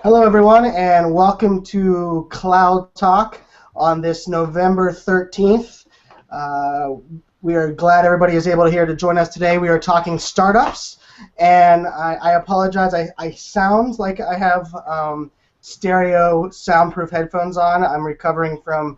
Hello, everyone, and welcome to Cloud Talk on this November 13th. Uh, we are glad everybody is able to here to join us today. We are talking startups, and I apologize. I sound like I have stereo soundproof headphones on. I'm recovering from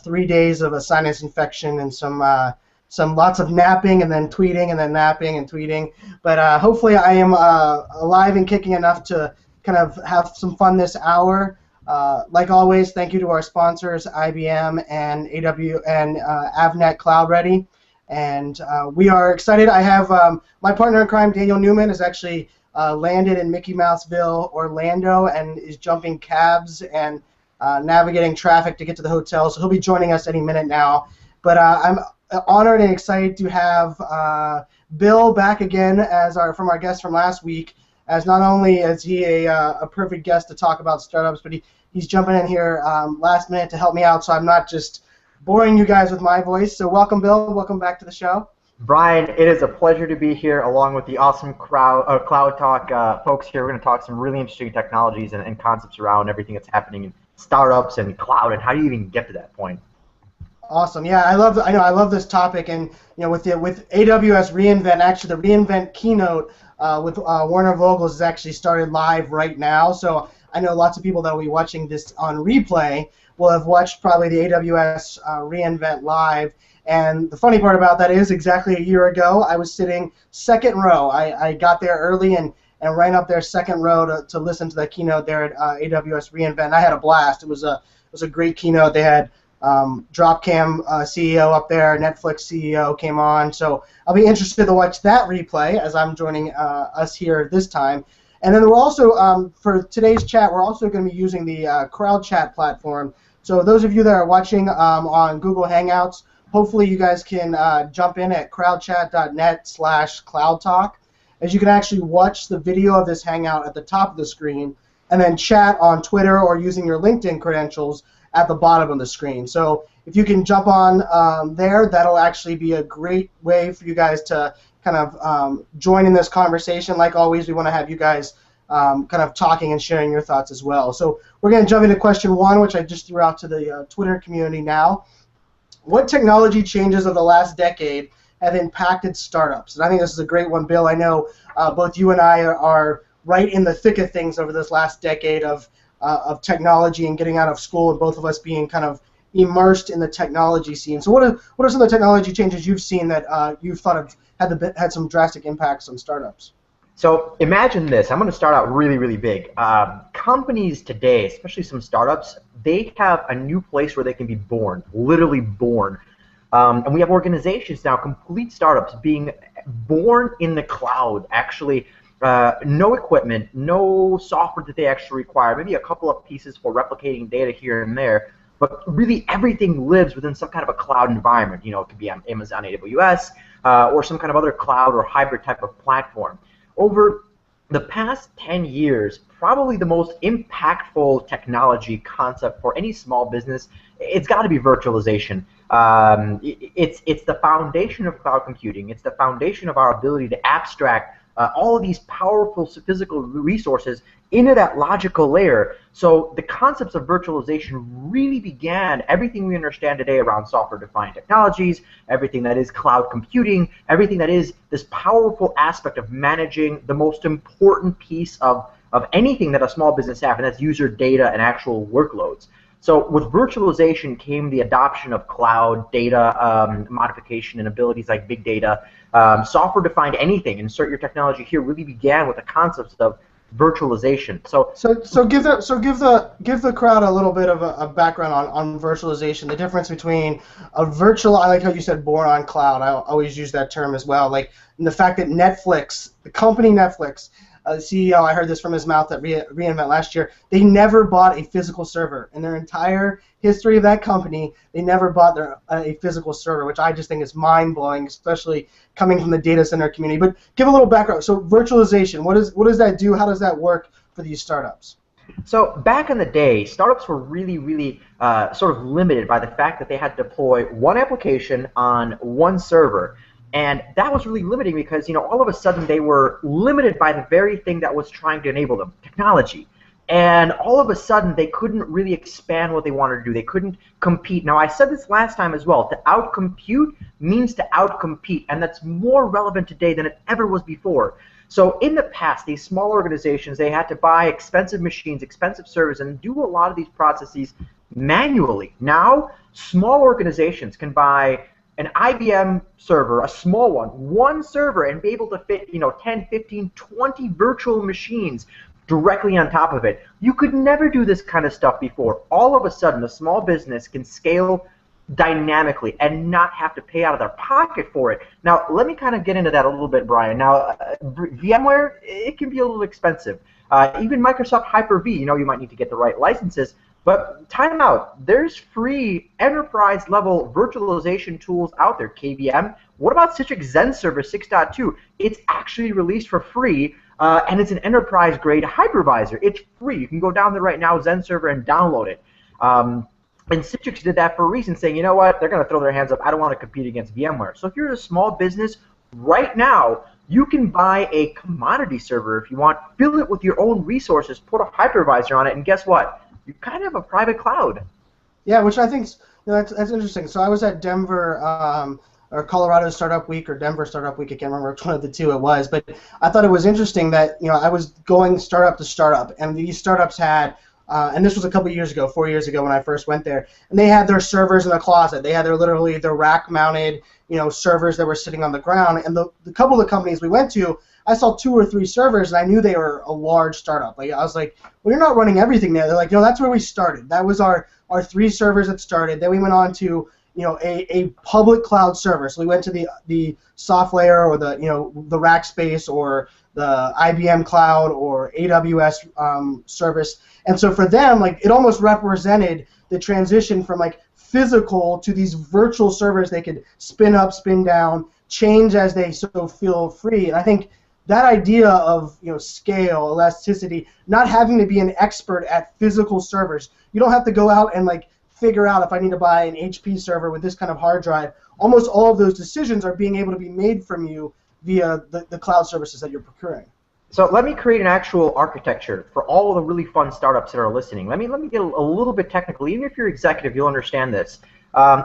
3 days of a sinus infection and some lots of napping and then tweeting and then napping and tweeting. But hopefully I am alive and kicking enough to kind of have some fun this hour. Like always, thank you to our sponsors, IBM and Avnet Cloud Ready. And we are excited. I have my partner in crime, Daniel Newman, is actually landed in Mickey Mouseville, Orlando, and is jumping cabs and navigating traffic to get to the hotel. So he'll be joining us any minute now. But I'm honored and excited to have Bill back again as from our guest from last week. As not only is he a perfect guest to talk about startups, but he's jumping in here last minute to help me out, so I'm not just boring you guys with my voice. So welcome, Bill. Welcome back to the show. Brian, it is a pleasure to be here along with the awesome Cloud Talk folks here. We're going to talk some really interesting technologies and concepts around everything that's happening in startups and cloud, and how do you even get to that point? Awesome. Yeah, I love this topic, and with AWS reInvent, actually the reInvent keynote with Werner Vogels has actually started live right now. So I know lots of people that will be watching this on replay will have watched probably the AWS reInvent live. And the funny part about that is exactly a year ago, I was sitting second row. I got there early and ran up there second row to listen to the keynote there at AWS reInvent. I had a blast. It was a great keynote. They had Dropcam CEO up there, Netflix CEO came on, so I'll be interested to watch that replay as I'm joining us here this time. And then we're also, for today's chat, we're also going to be using the CrowdChat platform. So those of you that are watching on Google Hangouts, hopefully you guys can jump in at crowdchat.net/cloudtalk, as you can actually watch the video of this Hangout at the top of the screen, and then chat on Twitter or using your LinkedIn credentials at the bottom of the screen. So if you can jump on there, that'll actually be a great way for you guys to kind of join in this conversation. Like always, we want to have you guys kind of talking and sharing your thoughts as well. So we're going to jump into question one, which I just threw out to the Twitter community now. What technology changes of the last decade have impacted startups? And I think this is a great one, Bill. I know both you and I are right in the thick of things over this last decade of technology and getting out of school, and both of us being kind of immersed in the technology scene. So what are some of the technology changes you've seen that you've thought have had some drastic impacts on startups? So imagine this. I'm going to start out really, really big. Companies today, especially some startups, they have a new place where they can be born, literally born. And we have organizations now, complete startups, being born in the cloud, actually. No equipment, no software that they actually require, maybe a couple of pieces for replicating data here and there, but really everything lives within some kind of a cloud environment. It could be on Amazon AWS or some kind of other cloud or hybrid type of platform. Over the past 10 years, probably the most impactful technology concept for any small business, it's got to be virtualization. It's the foundation of cloud computing. It's the foundation of our ability to abstract all of these powerful physical resources into that logical layer. So the concepts of virtualization really began everything we understand today around software-defined technologies, everything that is cloud computing, everything that is this powerful aspect of managing the most important piece of anything that a small business has, and that's user data and actual workloads. So with virtualization came the adoption of cloud data modification and abilities like big data. Software-defined anything, insert your technology here, really began with the concepts of virtualization. So give the crowd a little bit of a background on virtualization. The difference between a virtual, I like how you said born on cloud. I always use that term as well. Like the fact that Netflix, the company Netflix, the CEO, I heard this from his mouth at reInvent last year, they never bought a physical server. In their entire history of that company, they never bought a physical server, which I just think is mind-blowing, especially coming from the data center community. But give a little background. So virtualization, what does that do? How does that work for these startups? So back in the day, startups were really, really sort of limited by the fact that they had to deploy one application on one server. And that was really limiting because, all of a sudden they were limited by the very thing that was trying to enable them, technology. And all of a sudden, they couldn't really expand what they wanted to do. They couldn't compete. Now, I said this last time as well. To outcompute means to outcompete, and that's more relevant today than it ever was before. So in the past, these small organizations, they had to buy expensive machines, expensive servers, and do a lot of these processes manually. Now, small organizations can buy an IBM server, a small one server, and be able to fit 10, 15, 20 virtual machines directly on top of it. You could never do this kind of stuff before. All of a sudden, a small business can scale dynamically and not have to pay out of their pocket for it. Now, let me kind of get into that a little bit, Brian. Now, VMware, it can be a little expensive. Even Microsoft Hyper-V, you might need to get the right licenses. But time out. There's free enterprise-level virtualization tools out there, KVM. What about Citrix Zen Server 6.2? It's actually released for free. And it's an enterprise-grade hypervisor. It's free. You can go down there right now, Zen Server, and download it. And Citrix did that for a reason, saying, you know what, they're going to throw their hands up. I don't want to compete against VMware. So if you're a small business right now, you can buy a commodity server if you want, fill it with your own resources, put a hypervisor on it, and guess what? You kind of have a private cloud. Yeah, which I think that's interesting. So I was at Denver or Colorado Startup Week or Denver Startup Week. I can't remember which one of the two it was, but I thought it was interesting that I was going startup to startup, and these startups had, and this was a couple years ago, 4 years ago when I first went there, and they had their servers in a closet. They had literally their rack-mounted servers that were sitting on the ground. And the couple of companies we went to, I saw 2 or 3 servers, and I knew they were a large startup. Like I was like, well, you're not running everything there. They're like, no, that's where we started. That was our 3 servers that started. Then we went on to a public cloud server. So we went to the SoftLayer or the Rackspace or the IBM Cloud or AWS service. And so for them, like, it almost represented the transition from like physical to these virtual servers they could spin up, spin down, change as they so feel free. And I think that idea of scale, elasticity, not having to be an expert at physical servers. You don't have to go out and like figure out if I need to buy an HP server with this kind of hard drive. Almost all of those decisions are being able to be made from you via the cloud services that you're procuring. So let me create an actual architecture for all of the really fun startups that are listening. Let me get a little bit technical. Even if you're executive, you'll understand this.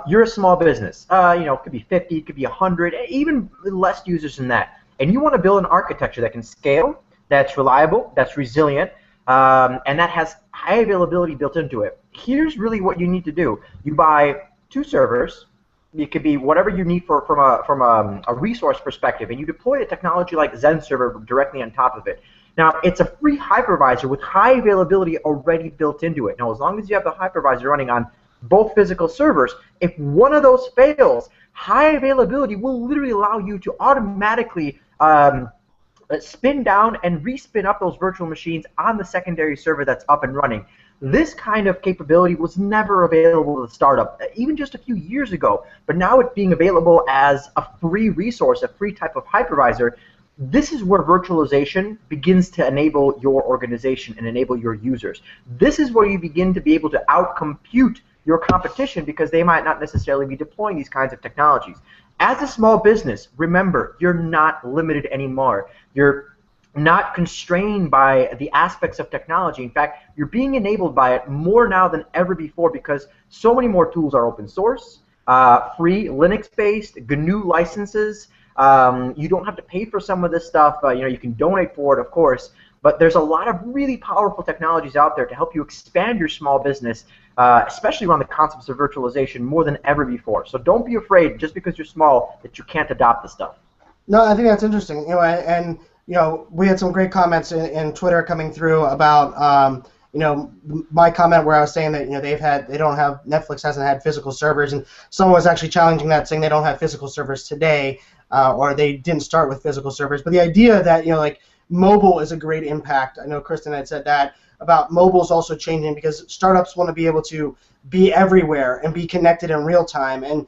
You're a small business. It could be 50, it could be 100, even less users than that. And you want to build an architecture that can scale, that's reliable, that's resilient, and that has high availability built into it. Here's really what you need to do. You buy 2 servers. It could be whatever you need from a resource perspective, and you deploy a technology like Zen Server directly on top of it. Now, it's a free hypervisor with high availability already built into it. Now, as long as you have the hypervisor running on both physical servers, if one of those fails, high availability will literally allow you to automatically spin down and respin up those virtual machines on the secondary server that's up and running. This kind of capability was never available to the startup, even just a few years ago, but now it's being available as a free resource, a free type of hypervisor. This is where virtualization begins to enable your organization and enable your users. This is where you begin to be able to outcompute your competition because they might not necessarily be deploying these kinds of technologies. As a small business, remember, you're not limited anymore. You're not constrained by the aspects of technology. In fact, you're being enabled by it more now than ever before because so many more tools are open source, free, Linux-based, GNU licenses. You don't have to pay for some of this stuff. You can donate for it, of course. But there's a lot of really powerful technologies out there to help you expand your small business, especially around the concepts of virtualization more than ever before. So don't be afraid, just because you're small, that you can't adopt the stuff. No, I think that's interesting. We had some great comments in Twitter coming through about my comment where I was saying that Netflix hasn't had physical servers, and someone was actually challenging that, saying they don't have physical servers today, or they didn't start with physical servers. But the idea that mobile is a great impact. I know Kristen had said that about mobile is also changing because startups want to be able to be everywhere and be connected in real time. And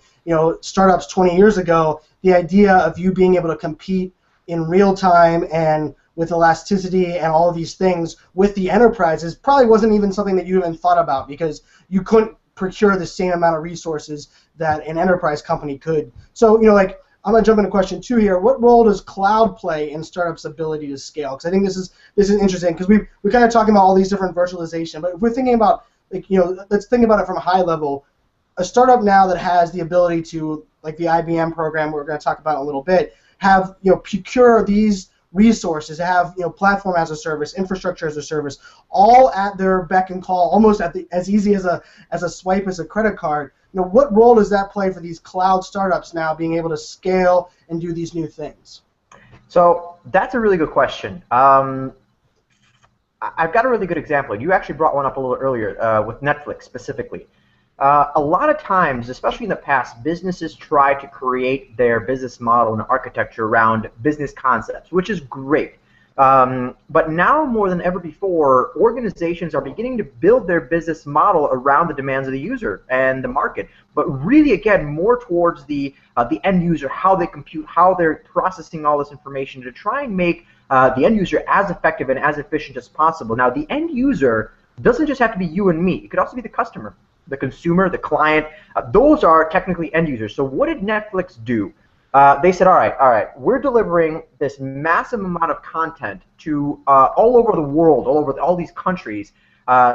startups 20 years ago, the idea of you being able to compete in real time and with elasticity and all of these things with the enterprises probably wasn't even something that you even thought about because you couldn't procure the same amount of resources that an enterprise company could. So I'm going to jump into question 2 here. What role does cloud play in startups' ability to scale? Because I think this is interesting, because we're kind of talking about all these different virtualization, but if we're thinking about, like, let's think about it from a high level. A startup now that has the ability to, like the IBM program we're going to talk about in a little bit, have procure these resources, have platform as a service, infrastructure as a service, all at their beck and call, almost as easy as a swipe as a credit card. What role does that play for these cloud startups now being able to scale and do these new things? So that's a really good question. I've got a really good example. You actually brought one up a little earlier with Netflix specifically. A lot of times, especially in the past, businesses try to create their business model and architecture around business concepts, which is great. But now more than ever before, organizations are beginning to build their business model around the demands of the user and the market, but really, again, more towards the end user, how they compute, how they're processing all this information to try and make the end user as effective and as efficient as possible. Now, the end user doesn't just have to be you and me. It could also be the customer, the consumer, the client. Those are technically end users. So what did Netflix do? They said, all right, we're delivering this massive amount of content to all over the world, all over all these countries,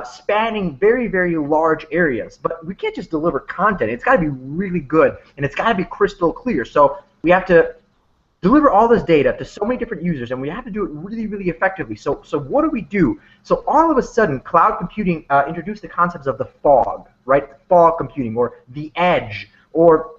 spanning very, very large areas. But we can't just deliver content. It's got to be really good, and it's got to be crystal clear. So we have to deliver all this data to so many different users, and we have to do it really, really effectively. So what do we do? So all of a sudden, cloud computing introduced the concepts of the fog, right? Fog computing, or the edge, or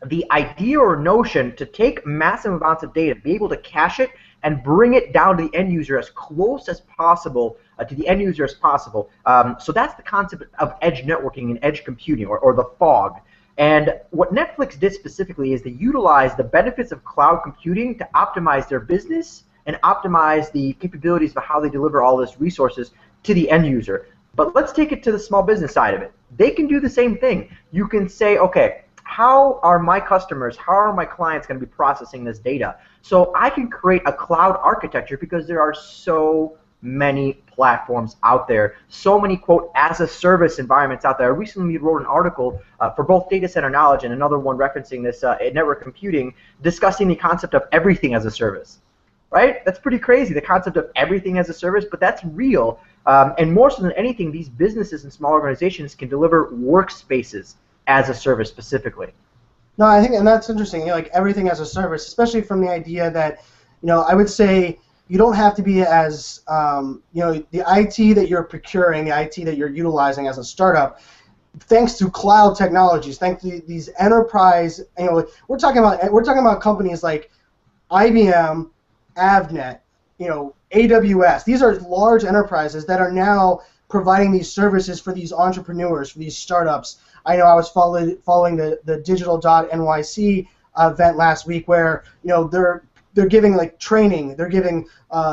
the idea or notion to take massive amounts of data, be able to cache it, and bring it down to the end user as close as possible to the end user as possible. So that's the concept of edge networking and edge computing, or the fog. And what Netflix did specifically is they utilized the benefits of cloud computing to optimize their business and optimize the capabilities of how they deliver all this resources to the end user. But let's take it to the small business side of it. They can do the same thing. You can say, okay, how are my customers, how are my clients going to be processing this data? So I can create a cloud architecture because there are so many platforms out there, so many, quote, as-a-service environments out there. I recently wrote an article for both Data Center Knowledge and another one referencing this network computing, discussing the concept of everything as a service. Right? That's pretty crazy, the concept of everything as a service, but that's real. And more so than anything, these businesses and small organizations can deliver workspaces as a service specifically. No, I think, and that's interesting, like everything as a service, especially from the idea that, I would say you don't have to be as, the IT that you're procuring, the IT that you're utilizing as a startup, thanks to cloud technologies, thanks to these enterprise, we're talking about companies like IBM, Avnet, AWS. These are large enterprises that are now providing these services for these entrepreneurs, for these startups. I know I was following the Digital.NYC event last week, where they're giving like training, they're giving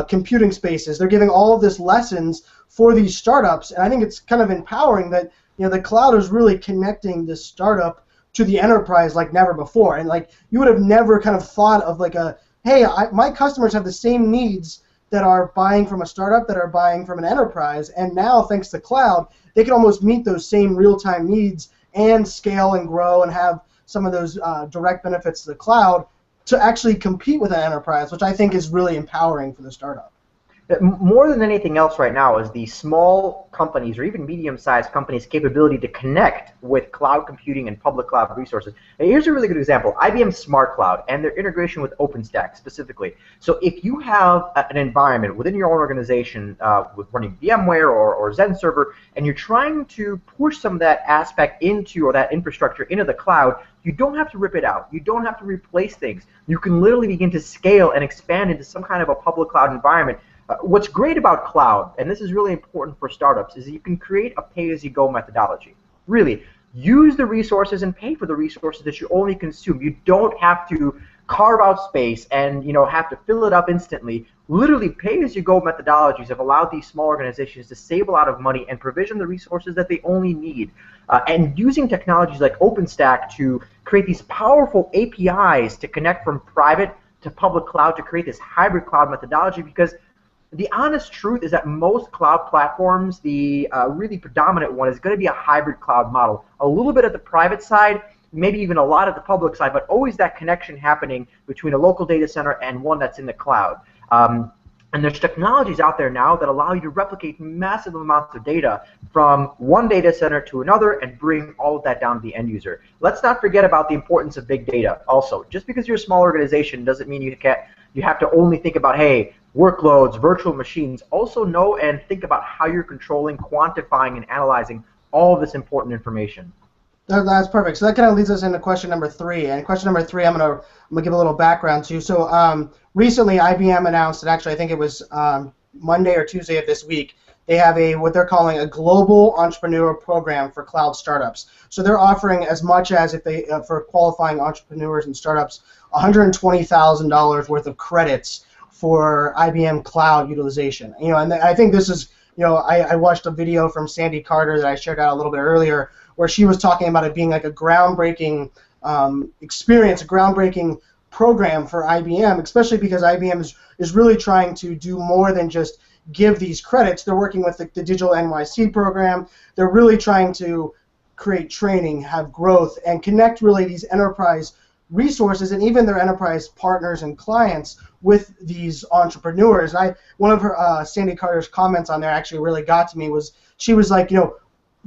computing spaces, they're giving all of this lessons for these startups, and I think it's kind of empowering that the cloud is really connecting this startup to the enterprise like never before, and like you would have never kind of thought of like hey, my customers have the same needs that are buying from a startup, that are buying from an enterprise, and now thanks to cloud, they can almost meet those same real-time needs and scale and grow and have some of those direct benefits to the cloud to actually compete with an enterprise, which I think is really empowering for the startup. More than anything else right now is the small companies or even medium-sized companies' capability to connect with cloud computing and public cloud resources. And here's a really good example, IBM Smart Cloud and their integration with OpenStack specifically. So if you have an environment within your own organization with running VMware or Xen server, and you're trying to push some of that aspect into, or that infrastructure into the cloud, you don't have to rip it out. You don't have to replace things. You can literally begin to scale and expand into some kind of a public cloud environment. What's great about cloud, and this is really important for startups, is that you can create a pay-as-you-go methodology. Really, use the resources and pay for the resources that you only consume. You don't have to carve out space and have to fill it up instantly. Literally, pay-as-you-go methodologies have allowed these small organizations to save a lot of money and provision the resources that they only need. And using technologies like OpenStack to create these powerful APIs to connect from private to public cloud to create this hybrid cloud methodology, because the honest truth is that most cloud platforms, the really predominant one is going to be a hybrid cloud model. A little bit at the private side, maybe even a lot of the public side, but always that connection happening between a local data center and one that's in the cloud. And there's technologies out there now that allow you to replicate massive amounts of data from one data center to another and bring all of that down to the end user. Let's not forget about the importance of big data also. Just because you're a small organization doesn't mean you have to only think about, hey, workloads, virtual machines. Also know and think about how you're controlling, quantifying, and analyzing all of this important information. That's perfect. So that kind of leads us into question number 3. And question number 3, I'm gonna give a little background to. So recently, IBM announced, and actually I think it was Monday or Tuesday of this week, they have what they're calling a global entrepreneur program for cloud startups. So they're offering as much as, if they for qualifying entrepreneurs and startups, $120,000 worth of credits for IBM cloud utilization. And I think this is, I watched a video from Sandy Carter that I shared out a little bit earlier, where she was talking about it being like a groundbreaking experience, a groundbreaking program for IBM, especially because IBM is really trying to do more than just give these credits. They're working with the Digital NYC program. They're really trying to create training, have growth, and connect really these enterprise resources and even their enterprise partners and clients with these entrepreneurs. One of her Sandy Carter's comments on there actually really got to me. She was like,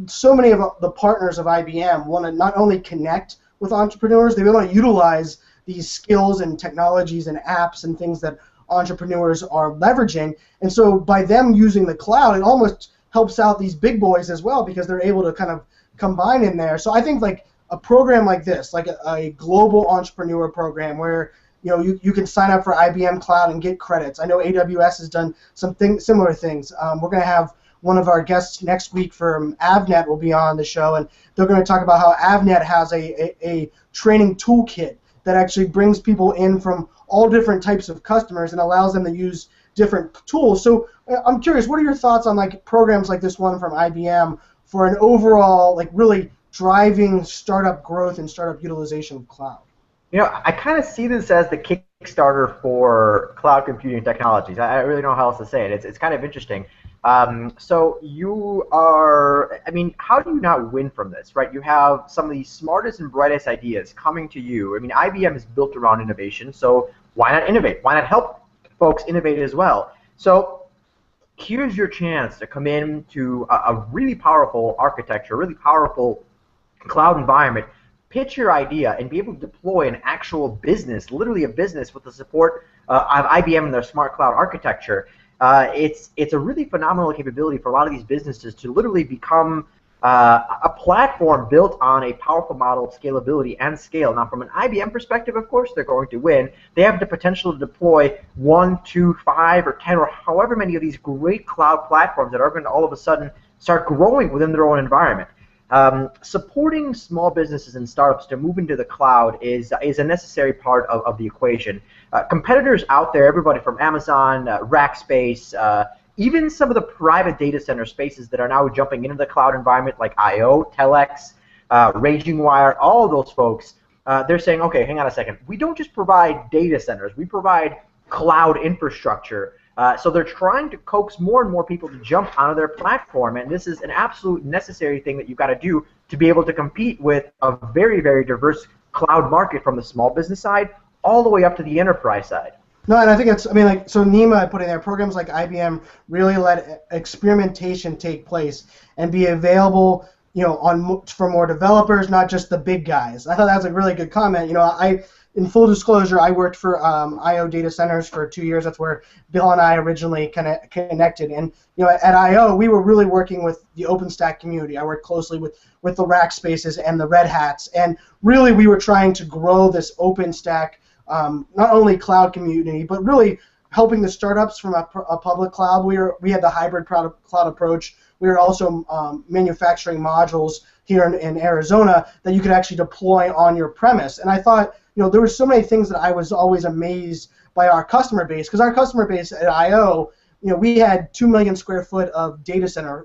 so many of the partners of IBM want to not only connect with entrepreneurs, they want to utilize these skills and technologies and apps and things that entrepreneurs are leveraging. And so by them using the cloud, it almost helps out these big boys as well, because they're able to kind of combine in there. So I think like a program like this, like a global entrepreneur program where you can sign up for IBM Cloud and get credits. I know AWS has done similar things. We're going to have one of our guests next week from Avnet will be on the show, and they're going to talk about how Avnet has a training toolkit that actually brings people in from all different types of customers and allows them to use different tools. So I'm curious, what are your thoughts on like programs like this one from IBM for an overall like really driving startup growth and startup utilization of cloud? I kind of see this as the Kickstarter for cloud computing technologies. I really don't know how else to say it. It's kind of interesting. So how do you not win from this, right? You have some of the smartest and brightest ideas coming to you. IBM is built around innovation, so why not innovate? Why not help folks innovate as well? So here's your chance to come in to a really powerful architecture, a really powerful cloud environment, pitch your idea, and be able to deploy an actual business, literally a business with the support of IBM and their smart cloud architecture. It's a really phenomenal capability for a lot of these businesses to literally become a platform built on a powerful model of scalability and scale. Now, from an IBM perspective, of course, they're going to win. They have the potential to deploy 1, 2, 5, or 10, or however many of these great cloud platforms that are going to all of a sudden start growing within their own environment. Supporting small businesses and startups to move into the cloud is a necessary part of the equation. Competitors out there, everybody from Amazon, Rackspace, even some of the private data center spaces that are now jumping into the cloud environment like IO, Telex, RagingWire, all of those folks, they're saying, okay, hang on a second. We don't just provide data centers. We provide cloud infrastructure. So they're trying to coax more and more people to jump onto their platform, and this is an absolute necessary thing that you've got to do to be able to compete with a very, very diverse cloud market from the small business side all the way up to the enterprise side. No, and I think it's, so NEMA put in there, programs like IBM really let experimentation take place and be available, for more developers, not just the big guys. I thought that was a really good comment. In full disclosure, I worked for IO Data Centers for 2 years. That's where Bill and I originally connected. And at IO, we were really working with the OpenStack community. I worked closely with the Rackspaces and the Red Hats, and really we were trying to grow this OpenStack, not only cloud community, but really helping the startups from a public cloud. We had the hybrid cloud approach. We were also manufacturing modules here in Arizona that you could actually deploy on your premise. And I thought, there were so many things that I was always amazed by our customer base, because our customer base at IO, we had 2 million square foot of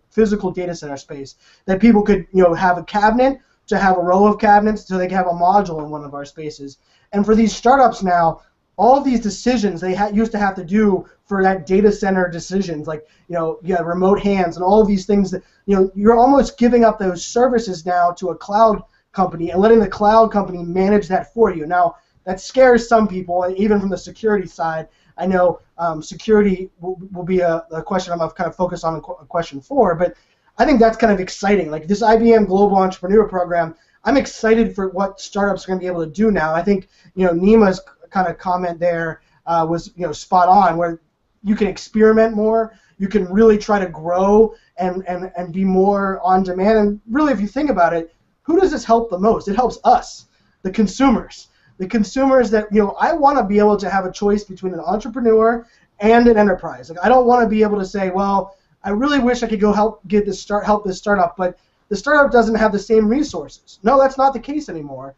physical data center space that people could, have a cabinet to have a row of cabinets so they could have a module in one of our spaces. And for these startups now, all of these decisions they used to have to do for that data center decisions, like, you have remote hands and all of these things that, you're almost giving up those services now to a cloud company and letting the cloud company manage that for you. Now, that scares some people, even from the security side. I know security will be a question I'm going to kind of focus on in question 4, but I think that's kind of exciting. Like this IBM Global Entrepreneur Program, I'm excited for what startups are going to be able to do now. I think, Nima's kind of comment there was, spot on, where you can experiment more, you can really try to grow and be more on demand. And really, if you think about it, who does this help the most? It helps us, the consumers. The consumers that, I want to be able to have a choice between an entrepreneur and an enterprise. Like, I don't want to be able to say, well, I really wish I could go help this startup, but the startup doesn't have the same resources. No, that's not the case anymore.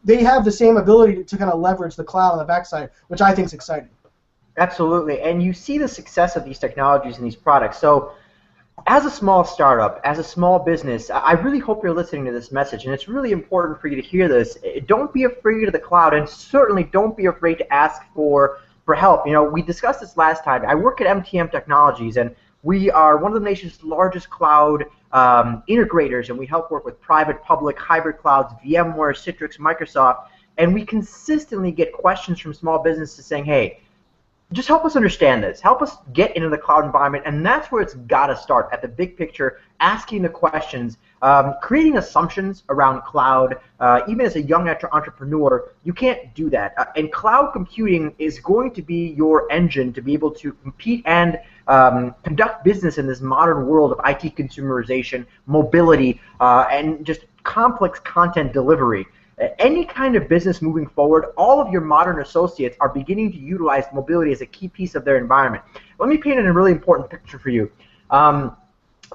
They have the same ability to kind of leverage the cloud on the backside, which I think is exciting. Absolutely, and you see the success of these technologies and these products. So as a small startup, as a small business, I really hope you're listening to this message, and it's really important for you to hear this. Don't be afraid of the cloud, and certainly don't be afraid to ask for help. We discussed this last time. I work at MTM Technologies, and we are one of the nation's largest cloud integrators, and we help work with private, public, hybrid clouds, VMware, Citrix, Microsoft, and we consistently get questions from small businesses saying, hey, just help us understand this. Help us get into the cloud environment, and that's where it's got to start, at the big picture, asking the questions, creating assumptions around cloud. Even as a young entrepreneur, you can't do that. And cloud computing is going to be your engine to be able to compete and conduct business in this modern world of IT consumerization, mobility, and just complex content delivery. Any kind of business moving forward, all of your modern associates are beginning to utilize mobility as a key piece of their environment. Let me paint a really important picture for you.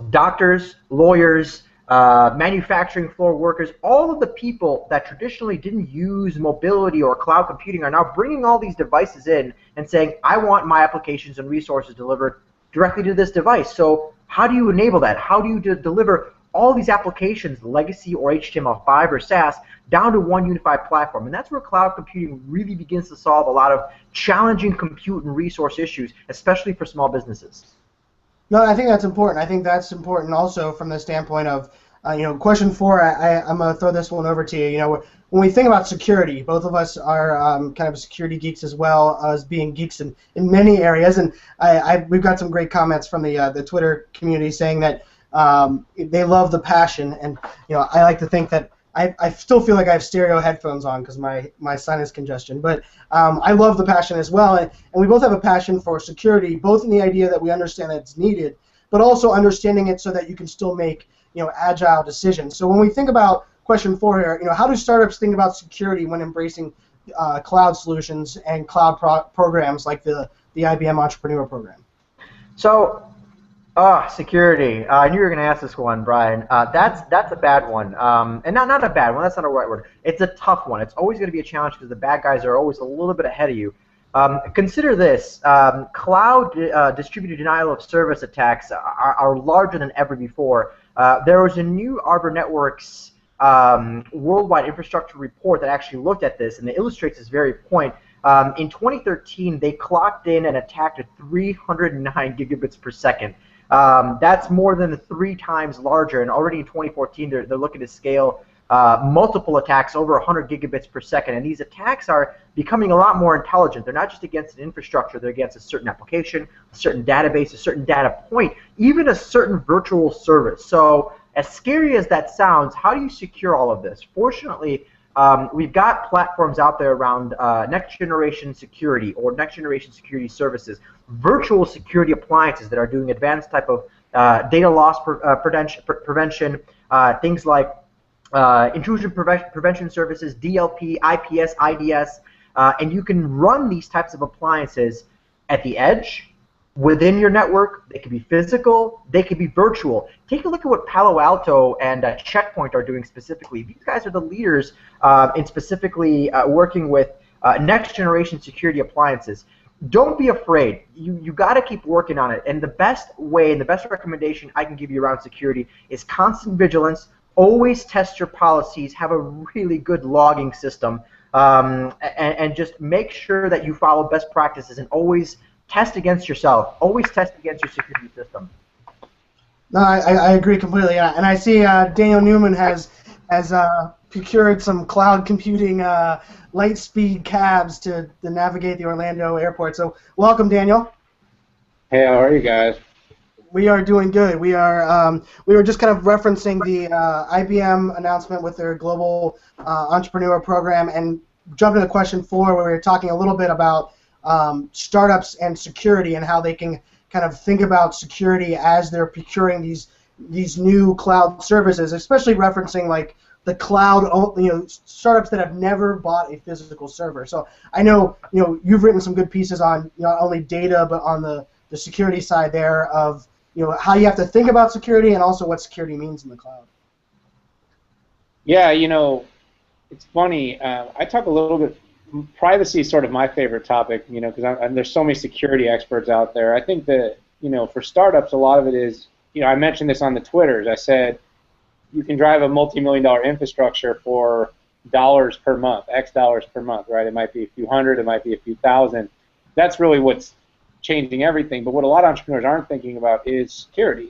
Doctors, lawyers, manufacturing floor workers, all of the people that traditionally didn't use mobility or cloud computing are now bringing all these devices in and saying, I want my applications and resources delivered directly to this device. So how do you enable that? How do you deliver all these applications, legacy or HTML5 or SaaS, down to one unified platform? And that's where cloud computing really begins to solve a lot of challenging compute and resource issues, especially for small businesses. No, I think that's important. I think that's important also from the standpoint of, question 4, I'm going to throw this one over to you. When we think about security, both of us are kind of security geeks as well as being geeks in many areas. And we've got some great comments from the Twitter community saying that they love the passion, and I like to think that I still feel like I have stereo headphones on because my sinus congestion, but I love the passion as well, and we both have a passion for security, both in the idea that we understand that it's needed, but also understanding it so that you can still make agile decisions. So when we think about question 4 here, how do startups think about security when embracing cloud solutions and cloud programs like the IBM Entrepreneur Program? So. Security. I knew you were going to ask this one, Brian. That's a bad one. And not a bad one. That's not a right word. It's a tough one. It's always going to be a challenge because the bad guys are always a little bit ahead of you. Consider this. Cloud distributed denial of service attacks are larger than ever before. There was a new Arbor Networks worldwide infrastructure report that actually looked at this, and it illustrates this very point. In 2013, they clocked in and attacked at 309 gigabits per second. That's more than 3 times larger, and already in 2014 they're looking to scale multiple attacks over 100 gigabits per second, and these attacks are becoming a lot more intelligent. They're not just against an infrastructure, they're against a certain application, a certain database, a certain data point, even a certain virtual service. So as scary as that sounds, how do you secure all of this? Fortunately, we've got platforms out there around next generation security or next generation security services, virtual security appliances that are doing advanced type of data loss prevention, things like intrusion prevention services, DLP, IPS, IDS, and you can run these types of appliances at the edge, within your network. They could be physical, they could be virtual. Take a look at what Palo Alto and Checkpoint are doing specifically. These guys are the leaders in specifically working with next generation security appliances. Don't be afraid. You got to keep working on it. And the best way and the best recommendation I can give you around security is constant vigilance. Always test your policies. Have a really good logging system, and just make sure that you follow best practices and always test against yourself. Always test against your security system. No, I agree completely. And I see Daniel Newman has procured some cloud computing light speed cabs to navigate the Orlando airport. So welcome, Daniel. Hey, how are you guys? We are doing good. We were just kind of referencing the IBM announcement with their global entrepreneur program, and jumping to question 4, where we were talking a little bit about startups and security and how they can kind of think about security as they're procuring these new cloud services, especially referencing like the cloud, startups that have never bought a physical server. So I know, you've written some good pieces on not only data but on the security side there of how you have to think about security and also what security means in the cloud. Yeah, it's funny. I talk a little bit. Privacy is sort of my favorite topic, because there's so many security experts out there. I think that for startups, a lot of it is, I mentioned this on the Twitters. I said you can drive a multi-million-dollar infrastructure for dollars per month, X dollars per month, right? It might be a few hundred, it might be a few thousand. That's really what's changing everything. But what a lot of entrepreneurs aren't thinking about is security.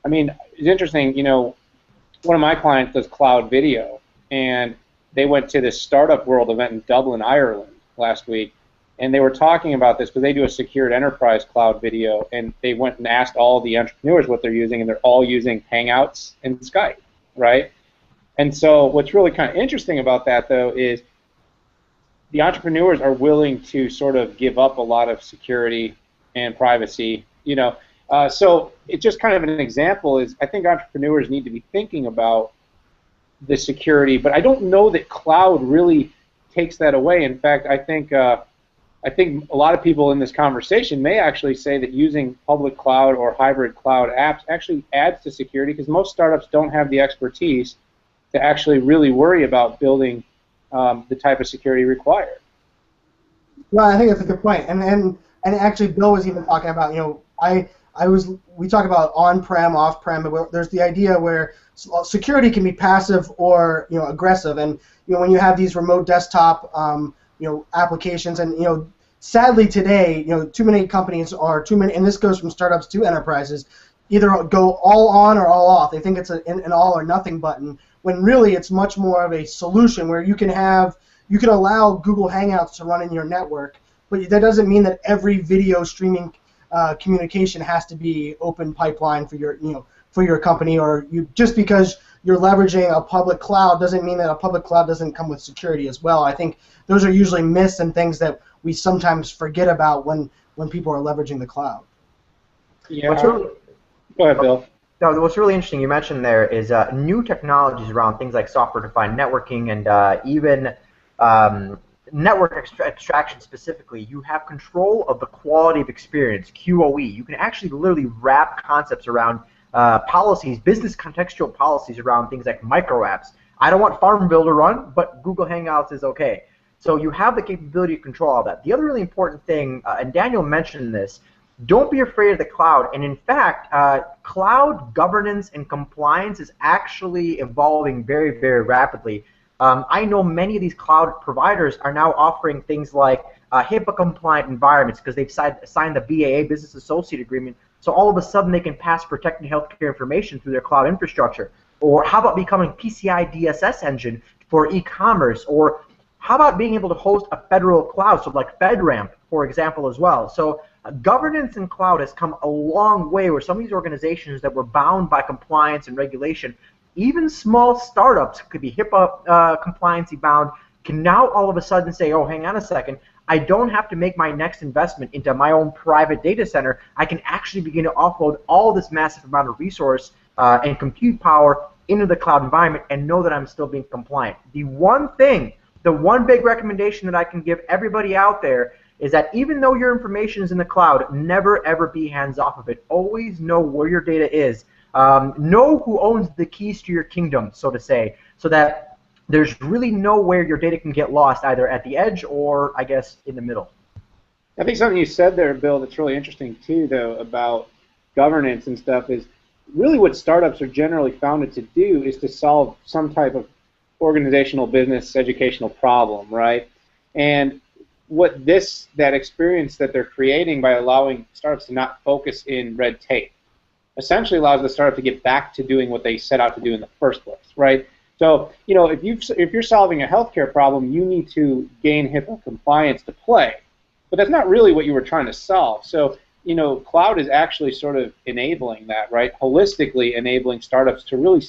I mean, it's interesting. One of my clients does cloud video, and they went to this Startup World event in Dublin, Ireland last week, and they were talking about this because they do a secured enterprise cloud video, and they went and asked all the entrepreneurs what they're using, and they're all using Hangouts and Skype, right? And so what's really kind of interesting about that, though, is the entrepreneurs are willing to sort of give up a lot of security and privacy, So it's just kind of an example is I think entrepreneurs need to be thinking about the security, but I don't know that cloud really takes that away. In fact, I think a lot of people in this conversation may actually say that using public cloud or hybrid cloud apps actually adds to security because most startups don't have the expertise to actually really worry about building the type of security required. Well, I think that's a good point, and actually, Bill was even talking about we talk about on-prem, off-prem, but there's the idea where security can be passive or aggressive, and when you have these remote desktop applications, and sadly today too many companies are and this goes from startups to enterprises, either go all on or all off. They think it's an all or nothing button, when really it's much more of a solution where you can allow Google Hangouts to run in your network, but that doesn't mean that every video streaming communication has to be open pipeline for your company, or just because you're leveraging a public cloud doesn't mean that a public cloud doesn't come with security as well. I think those are usually myths and things that we sometimes forget about when people are leveraging the cloud. Yeah. Go ahead, Bill. No, what's really interesting you mentioned there is new technologies around things like software-defined networking and even network extraction specifically. You have control of the quality of experience, QoE. You can actually literally wrap concepts around policies, business contextual policies around things like micro apps. I don't want Farmville to run, but Google Hangouts is okay. So you have the capability to control all that. The other really important thing, and Daniel mentioned this, don't be afraid of the cloud. And in fact, cloud governance and compliance is actually evolving very, very rapidly. I know many of these cloud providers are now offering things like HIPAA-compliant environments because they've signed the BAA, Business Associate Agreement, so all of a sudden they can pass protected healthcare information through their cloud infrastructure. Or how about becoming PCI DSS engine for e-commerce? Or how about being able to host a federal cloud, so like FedRAMP, for example, as well? So governance in cloud has come a long way where some of these organizations that were bound by compliance and regulation, even small startups could be HIPAA compliancy bound, can now all of a sudden say, oh, hang on a second, I don't have to make my next investment into my own private data center. I can actually begin to offload all this massive amount of resource and compute power into the cloud environment and know that I'm still being compliant. The one big recommendation that I can give everybody out there is that even though your information is in the cloud, never ever be hands off of it. Always know where your data is. Know who owns the keys to your kingdom, so to say, so that there's really nowhere your data can get lost, either at the edge or, I guess, in the middle. I think something you said there, Bill, that's really interesting too, though, about governance and stuff is really what startups are generally founded to do is to solve some type of organizational, business, educational problem, right? And what that experience that they're creating by allowing startups to not focus in red tape essentially allows the startup to get back to doing what they set out to do in the first place, right? So, if you're solving a healthcare problem, you need to gain HIPAA compliance to play. But that's not really what you were trying to solve. So, cloud is actually sort of enabling that, right? Holistically enabling startups to really,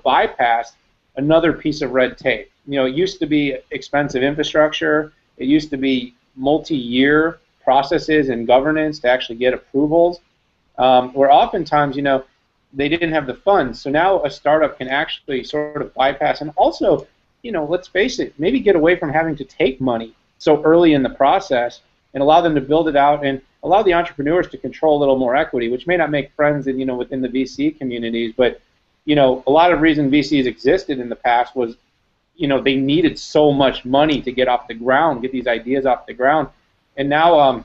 bypass another piece of red tape. It used to be expensive infrastructure. It used to be multi-year processes and governance to actually get approvals, where oftentimes, they didn't have the funds. So now a startup can actually sort of bypass and also, let's face it, maybe get away from having to take money so early in the process and allow them to build it out and allow the entrepreneurs to control a little more equity, which may not make friends in, within the VC communities, but, a lot of reason VCs existed in the past was, they needed so much money to get off the ground, get these ideas off the ground. And now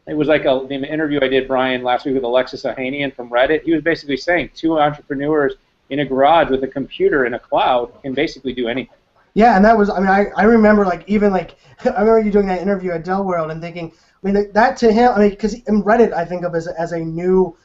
it was like an interview I did, Brian, last week with Alexis Ohanian from Reddit. He was basically saying 2 entrepreneurs in a garage with a computer in a cloud can basically do anything. Yeah, and that was, I remember I remember you doing that interview at Dell World and thinking, that to him, because in Reddit I think of as a new,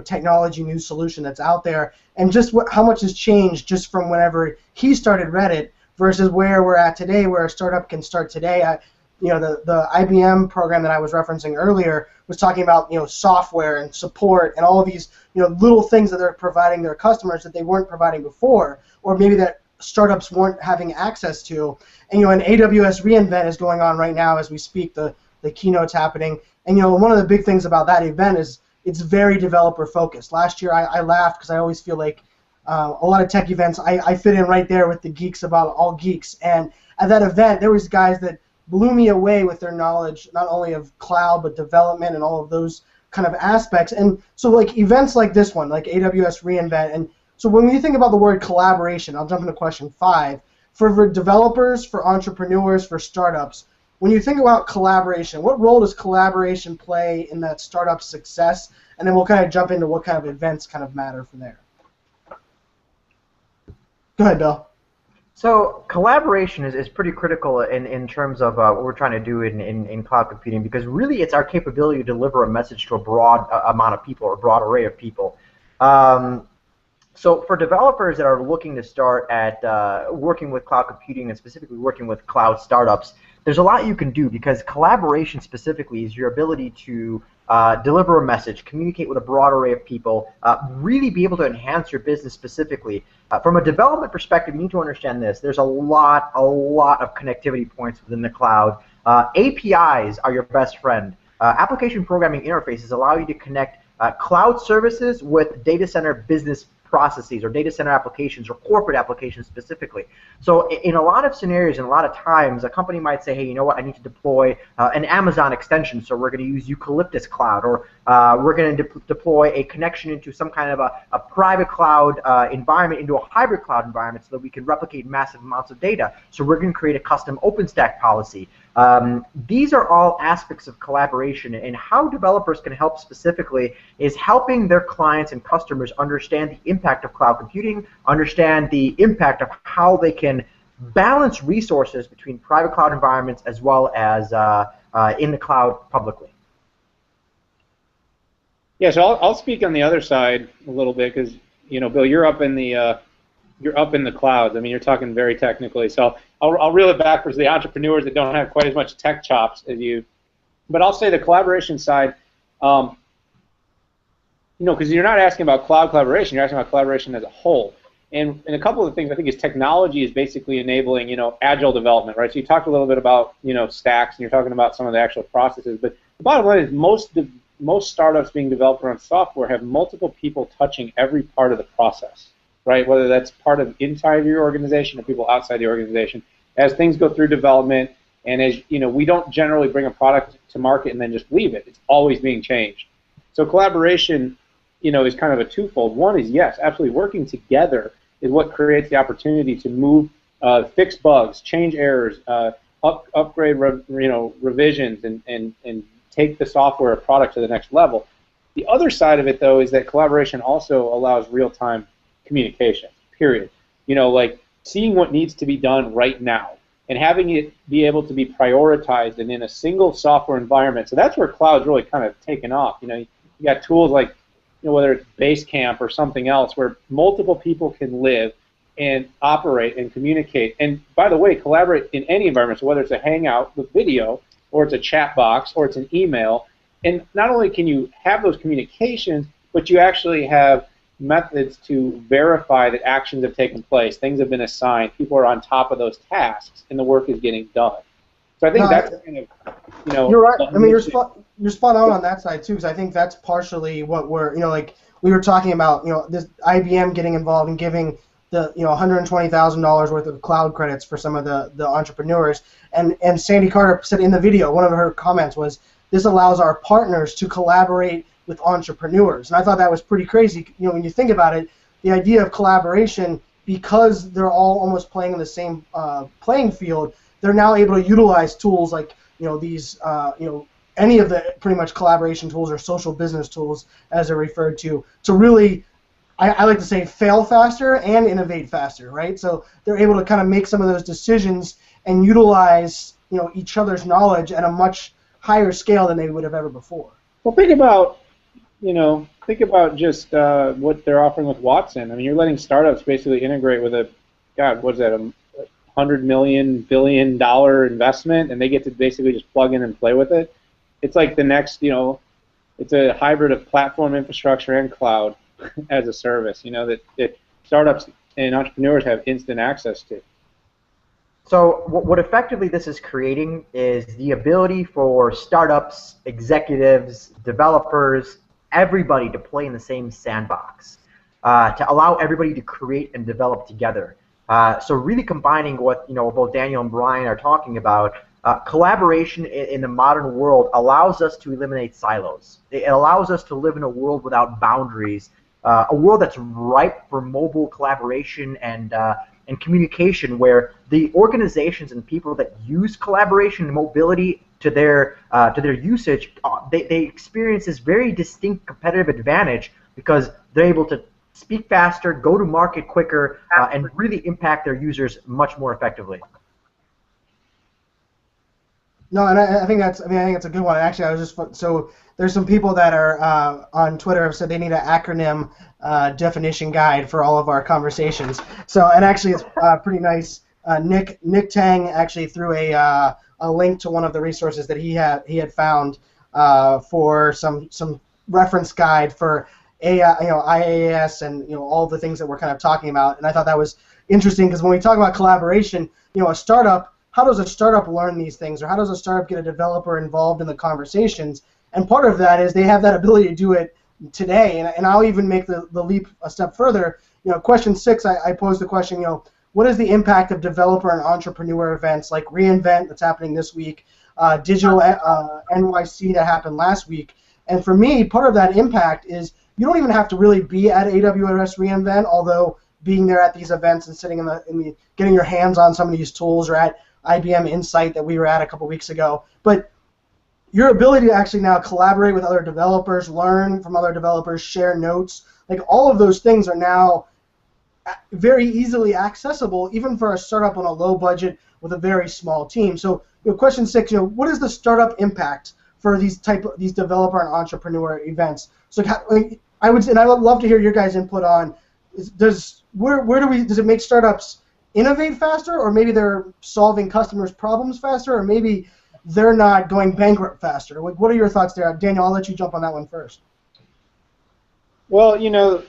technology, new solution that's out there, and just how much has changed just from whenever he started Reddit versus where we're at today, where a startup can start today. The IBM program that I was referencing earlier was talking about software and support and all of these little things that they're providing their customers that they weren't providing before, or maybe that startups weren't having access to. And an AWS reInvent is going on right now as we speak. The keynote's happening, and one of the big things about that event is it's very developer focused. Last year I laughed because I always feel like a lot of tech events I fit in right there with the geeks about all geeks, and at that event there was guys that blew me away with their knowledge, not only of cloud, but development and all of those kind of aspects. And so events like this one, like AWS reInvent, and so when we think about the word collaboration, I'll jump into question 5. For developers, for entrepreneurs, for startups, when you think about collaboration, what role does collaboration play in that startup success? And then we'll kind of jump into what kind of events kind of matter from there. Go ahead, Bill. So collaboration is pretty critical in terms of what we're trying to do in cloud computing, because really it's our capability to deliver a message to a broad amount of people, or a broad array of people. So for developers that are looking to start at working with cloud computing and specifically working with cloud startups, there's a lot you can do, because collaboration specifically is your ability to deliver a message, communicate with a broad array of people, really be able to enhance your business specifically. From a development perspective, you need to understand this. There's a lot of connectivity points within the cloud. APIs are your best friend. Application programming interfaces allow you to connect cloud services with data center business processes, or data center applications, or corporate applications specifically. So in a lot of scenarios and a lot of times, a company might say, hey, you know what, I need to deploy an Amazon extension, so we're going to use Eucalyptus Cloud, or we're going to deploy a connection into some kind of a private cloud environment into a hybrid cloud environment so that we can replicate massive amounts of data. So we're going to create a custom OpenStack policy. These are all aspects of collaboration, and how developers can help specifically is helping their clients and customers understand the impact of cloud computing, understand the impact of how they can balance resources between private cloud environments as well as in the cloud publicly. Yeah, so I'll speak on the other side a little bit, because Bill, you're up in the clouds. I mean, you're talking very technically. So I'll reel it back for the entrepreneurs that don't have quite as much tech chops as you. But I'll say the collaboration side, because you're not asking about cloud collaboration, you're asking about collaboration as a whole. And a couple of the things I think is technology is basically enabling, agile development, right? So you talked a little bit about, stacks, and you're talking about some of the actual processes. But the bottom line is most startups being developed around software have multiple people touching every part of the process, right? Whether that's part of inside your organization or people outside the organization. As things go through development, and as we don't generally bring a product to market and then just leave it. It's always being changed. So collaboration, is kind of a twofold. One is, yes, absolutely working together is what creates the opportunity to move, fix bugs, change errors, upgrade revisions, and take the software or product to the next level. The other side of it, though, is that collaboration also allows real-time communication, period. Like seeing what needs to be done right now and having it be able to be prioritized and in a single software environment. So that's where cloud's really kind of taken off. You got tools like, whether it's Basecamp or something else, where multiple people can live and operate and communicate. And by the way, collaborate in any environment, so whether it's a Hangout with video, or it's a chat box, or it's an email. And not only can you have those communications, but you actually have methods to verify that actions have taken place, things have been assigned, people are on top of those tasks, and the work is getting done. So I think that's kind of, you know. You're right. I mean, you're spot on that side too, because I think that's partially what we're, you know, like we were talking about, you know, this IBM getting involved and giving the, you know, $120,000 worth of cloud credits for some of the entrepreneurs, and Sandy Carter said in the video, one of her comments was, this allows our partners to collaborate with entrepreneurs, and I thought that was pretty crazy. You know, when you think about it, the idea of collaboration, because they're all almost playing in the same playing field, they're now able to utilize tools like, you know, these, you know, any of the pretty much collaboration tools or social business tools, as they're referred to really, I like to say, fail faster and innovate faster, right? So they're able to kind of make some of those decisions and utilize, you know, each other's knowledge at a much higher scale than they would have ever before. Well, think about, you know, just what they're offering with Watson. I mean, you're letting startups basically integrate with a, God, what is that, $100 million, billion investment, and they get to basically just plug in and play with it. It's like the next, you know, it's a hybrid of platform infrastructure and cloud as a service, you know, that startups and entrepreneurs have instant access to. So what effectively this is creating is the ability for startups, executives, developers, everybody to play in the same sandbox, to allow everybody to create and develop together. So really combining what, you know, both Daniel and Brian are talking about, collaboration in the modern world allows us to eliminate silos. It allows us to live in a world without boundaries, a world that's ripe for mobile collaboration and communication, where the organizations and people that use collaboration and mobility to their usage, they experience this very distinct competitive advantage because they're able to speak faster, go to market quicker, and really impact their users much more effectively. No, and I think that's, I think it's a good one. Actually, I was just, so there's some people that are on Twitter have said they need an acronym definition guide for all of our conversations. So, and actually it's pretty nice. Nick Tang actually threw a link to one of the resources that he had found for some reference guide for IaaS and, you know, all the things that we're kind of talking about. And I thought that was interesting because when we talk about collaboration, you know, a startup, how does a startup learn these things, or how does a startup get a developer involved in the conversations? And part of that is they have that ability to do it today. And I'll even make the leap a step further. You know, question 6, I posed the question, you know, what is the impact of developer and entrepreneur events like reInvent that's happening this week, Digital NYC that happened last week? And for me, part of that impact is you don't even have to really be at AWS reInvent, although being there at these events and sitting in the getting your hands on some of these tools, or at IBM Insight that we were at a couple weeks ago. But your ability to actually now collaborate with other developers, learn from other developers, share notes, like all of those things are now very easily accessible, even for a startup on a low budget with a very small team. So, you know, question 6, you know, what is the startup impact for these developer and entrepreneur events? So, I would love to hear your guys' input on does it make startups innovate faster, or maybe they're solving customers' problems faster, or maybe they're not going bankrupt faster? Like, what are your thoughts there? Daniel, I'll let you jump on that one first. Well, you know,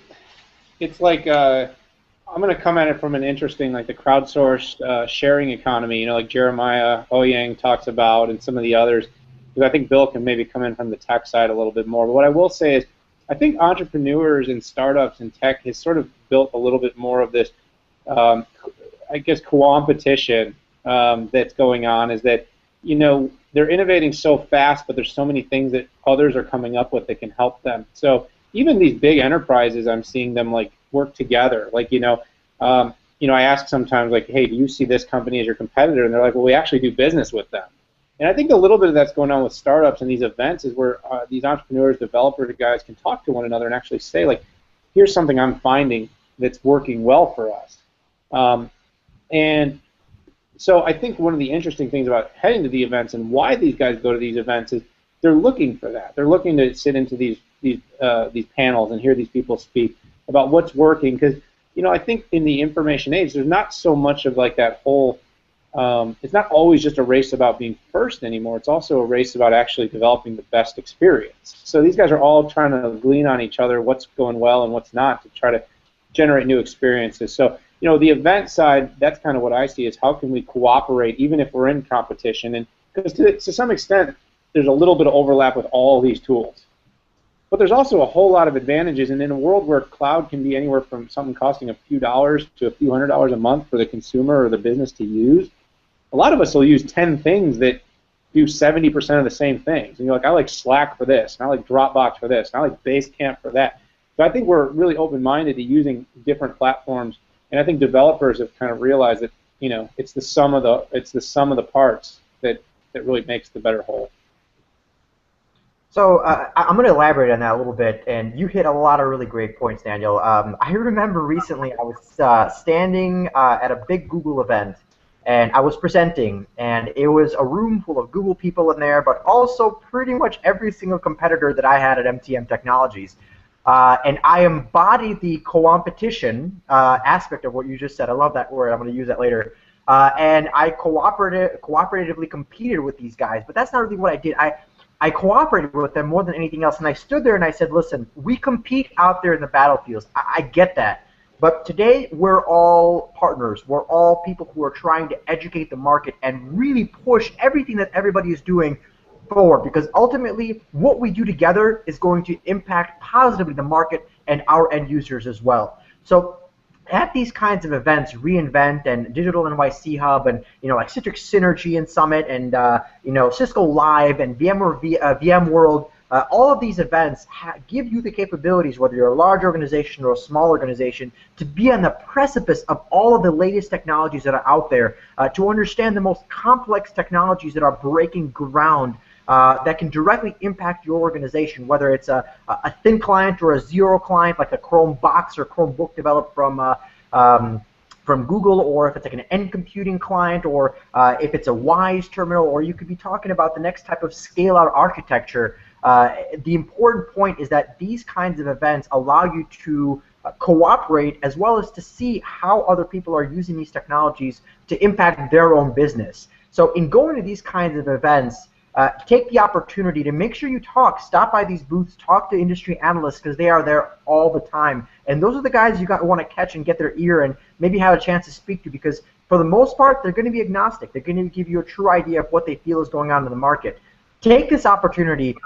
it's like I'm going to come at it from an interesting, like the crowdsourced sharing economy, you know, like Jeremiah Owyang talks about, and some of the others, because I think Bill can maybe come in from the tech side a little bit more. But what I will say is, I think entrepreneurs and startups and tech has sort of built a little bit more of this, I guess, competition that's going on. Is that, you know, they're innovating so fast, but there's so many things that others are coming up with that can help them. So even these big enterprises, I'm seeing them like work together. Like, you know, I ask sometimes, like, hey, do you see this company as your competitor? And they're like, well, we actually do business with them. And I think a little bit of that's going on with startups and these events is where these entrepreneurs, developer guys can talk to one another and actually say, like, here's something I'm finding that's working well for us. And so I think one of the interesting things about heading to the events and why these guys go to these events is they're looking for that. They're looking to sit into these panels and hear these people speak about what's working. Because, I think in the information age, there's not so much of like that whole. It's not always just a race about being first anymore. It's also a race about actually developing the best experience. So these guys are all trying to glean on each other, what's going well and what's not, to try to generate new experiences. So, the event side, that's kind of what I see, is how can we cooperate even if we're in competition. And because to some extent, there's a little bit of overlap with all these tools. But there's also a whole lot of advantages, and in a world where cloud can be anywhere from something costing a few dollars to a few $100s a month for the consumer or the business to use, a lot of us will use 10 things that do 70% of the same things. And you're like, I like Slack for this, and I like Dropbox for this, and I like Basecamp for that. So I think we're really open-minded to using different platforms, and I think developers have kind of realized that it's the sum of the parts that really makes the better whole. So I'm going to elaborate on that a little bit, and you hit a lot of really great points, Daniel. I remember recently I was standing at a big Google event, and I was presenting, and it was a room full of Google people in there, but also pretty much every single competitor that I had at MTM Technologies. And I embodied the co-opetition aspect of what you just said. I love that word. I'm going to use that later. And I cooperatively competed with these guys, but that's not really what I did. I cooperated with them more than anything else, and I stood there and I said, listen, we compete out there in the battlefields. I get that. But today, we're all partners. We're all people who are trying to educate the market and really push everything that everybody is doing forward, because ultimately, what we do together is going to impact positively the market and our end users as well. So at these kinds of events, reInvent and Digital NYC Hub, and like Citrix Synergy and Summit, and Cisco Live and VMworld, all of these events give you the capabilities, whether you're a large organization or a small organization, to be on the precipice of all of the latest technologies that are out there, to understand the most complex technologies that are breaking ground, that can directly impact your organization, whether it's a thin client or a zero client, like a Chromebox or Chromebook developed from Google, or if it's like an end computing client, or if it's a WISE terminal, or you could be talking about the next type of scale-out architecture. The important point is that these kinds of events allow you to cooperate, as well as to see how other people are using these technologies to impact their own business. So in going to these kinds of events, take the opportunity to make sure you stop by these booths, talk to industry analysts, because they are there all the time. And those are the guys you want to catch and get their ear and maybe have a chance to speak to, because for the most part, they're going to be agnostic. They're going to give you a true idea of what they feel is going on in the market. Take this opportunity,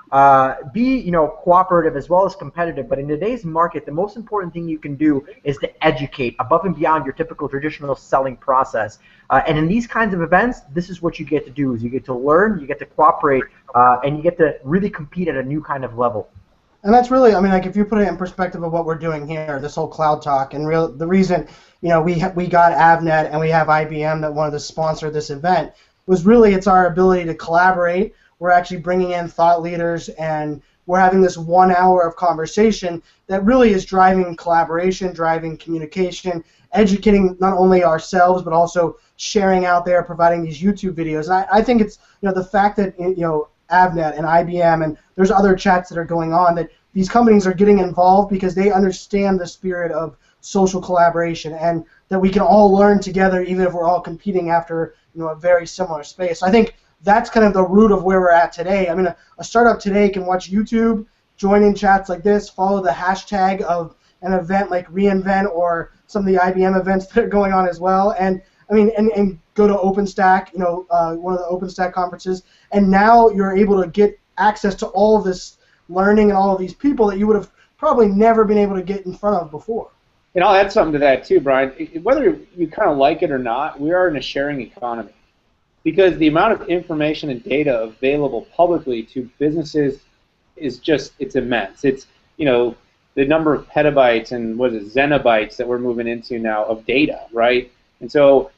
be cooperative as well as competitive, but in today's market, the most important thing you can do is to educate above and beyond your typical traditional selling process. And in these kinds of events, this is what you get to do, is you get to learn, you get to cooperate, and you get to really compete at a new kind of level. And that's really, like if you put it in perspective of what we're doing here, this whole cloud talk, and the reason, we got Avnet and we have IBM that wanted to sponsor this event was really it's our ability to collaborate. We're actually bringing in thought leaders, and we're having this 1 hour of conversation that really is driving collaboration, driving communication, educating not only ourselves but also sharing out there, providing these YouTube videos. And I think it's the fact that Avnet and IBM, and there's other chats that are going on, that these companies are getting involved because they understand the spirit of social collaboration, and that we can all learn together even if we're all competing after a very similar space. So I think that's kind of the root of where we're at today. A startup today can watch YouTube, join in chats like this, follow the hashtag of an event like reInvent or some of the IBM events that are going on as well, and go to OpenStack, one of the OpenStack conferences, and now you're able to get access to all of this learning and all of these people that you would have probably never been able to get in front of before. And I'll add something to that too, Brian. Whether you kind of like it or not, we are in a sharing economy, because the amount of information and data available publicly to businesses is it's immense. It's, the number of petabytes and zettabytes that we're moving into now of data, right? And so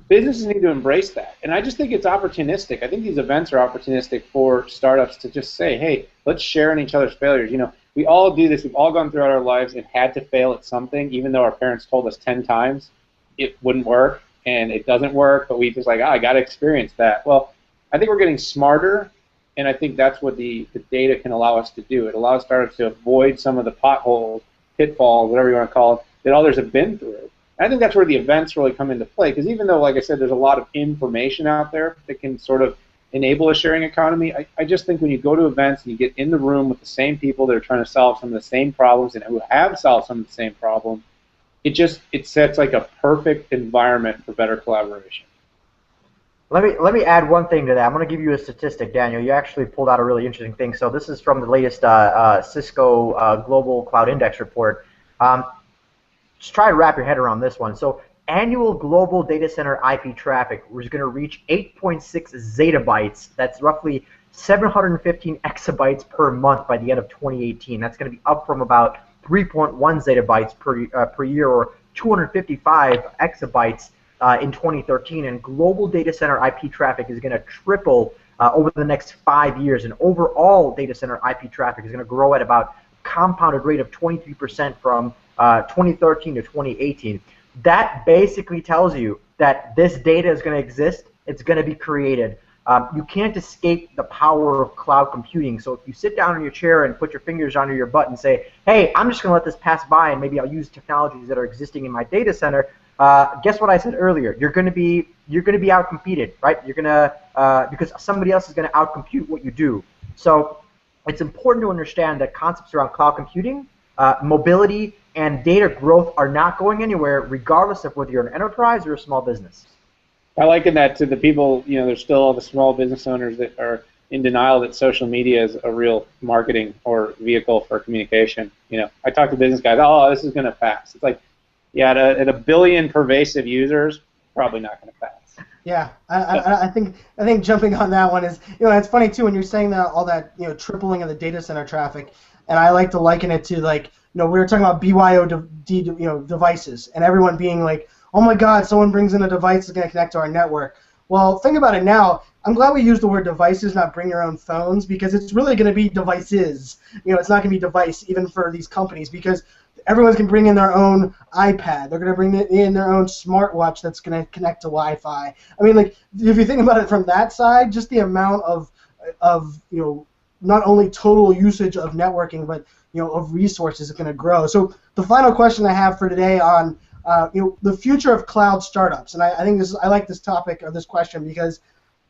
businesses need to embrace that. And I just think it's opportunistic. I think these events are opportunistic for startups to just say, hey, let's share in each other's failures. We all do this. We've all gone throughout our lives and had to fail at something, even though our parents told us 10 times it wouldn't work. And it doesn't work, but we just I got to experience that. Well, I think we're getting smarter, and I think that's what the data can allow us to do. It allows startups to avoid some of the potholes, pitfalls, whatever you want to call it, that others have been through. And I think that's where the events really come into play, because even though, like I said, there's a lot of information out there that can sort of enable a sharing economy, I just think when you go to events and you get in the room with the same people that are trying to solve some of the same problems and who have solved some of the same problems, it sets like a perfect environment for better collaboration. Let me add one thing to that. I'm going to give you a statistic, Daniel. You actually pulled out a really interesting thing. So this is from the latest Cisco Global Cloud Index report. Just try to wrap your head around this one. So annual global data center IP traffic was going to reach 8.6 zettabytes. That's roughly 715 exabytes per month by the end of 2018. That's going to be up from about 3.1 zettabytes per year, or 255 exabytes in 2013. And global data center IP traffic is going to triple over the next 5 years. And overall data center IP traffic is going to grow at about a compounded rate of 23% from 2013 to 2018. That basically tells you that this data is going to exist. It's going to be created. You can't escape the power of cloud computing. So if you sit down in your chair and put your fingers under your butt and say, hey, I'm just going to let this pass by and maybe I'll use technologies that are existing in my data center, guess what I said earlier? You're going to be outcompeted, right? You're going to because somebody else is going to outcompute what you do. So it's important to understand that concepts around cloud computing, mobility, and data growth are not going anywhere, regardless of whether you're an enterprise or a small business. I liken that to the people, there's still all the small business owners that are in denial that social media is a real marketing or vehicle for communication. I talk to business guys, oh, this is going to pass. It's like, yeah, at a billion pervasive users, probably not going to pass. Yeah, I think jumping on that one is, it's funny too when you're saying that all that tripling of the data center traffic, and I like to liken it to like we were talking about BYOD devices and everyone being like, oh my God, someone brings in a device that's going to connect to our network. Well, think about it now. I'm glad we used the word devices, not bring your own phones, because it's really going to be devices. It's not going to be device even for these companies, because everyone's going to bring in their own iPad. They're going to bring in their own smartwatch that's going to connect to Wi-Fi. I mean, like, if you think about it from that side, just the amount of not only total usage of networking, but of resources is going to grow. So the final question I have for today on the future of cloud startups, and I think I like this topic or this question because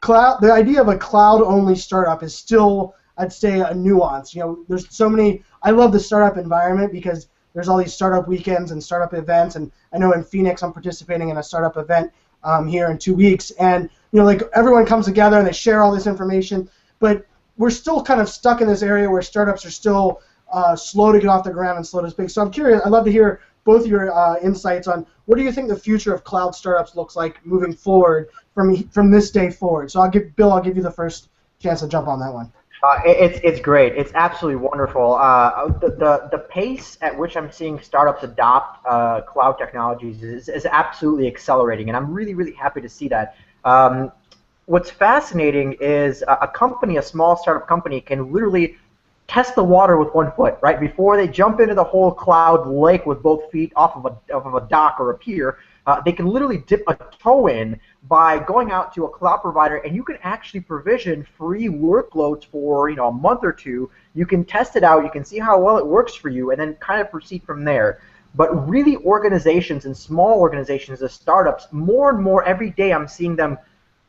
the idea of a cloud-only startup is still, I'd say, a nuance. There's so many. I love the startup environment because there's all these startup weekends and startup events, and I know in Phoenix I'm participating in a startup event here in 2 weeks, and like everyone comes together and they share all this information, but we're still kind of stuck in this area where startups are still slow to get off the ground and slow to speak. So I'm curious. I'd love to hear both your insights on what do you think the future of cloud startups looks like moving forward from this day forward. So I'll give you the first chance to jump on that one. It's great. It's absolutely wonderful. The pace at which I'm seeing startups adopt cloud technologies is absolutely accelerating, and I'm really, really happy to see that. What's fascinating is a small startup company can literally test the water with 1 foot, right? Before they jump into the whole cloud lake with both feet off of a dock or a pier, they can literally dip a toe in by going out to a cloud provider, and you can actually provision free workloads for a month or two. You can test it out, you can see how well it works for you, and then kind of proceed from there. But really, organizations and small organizations as startups, more and more every day I'm seeing them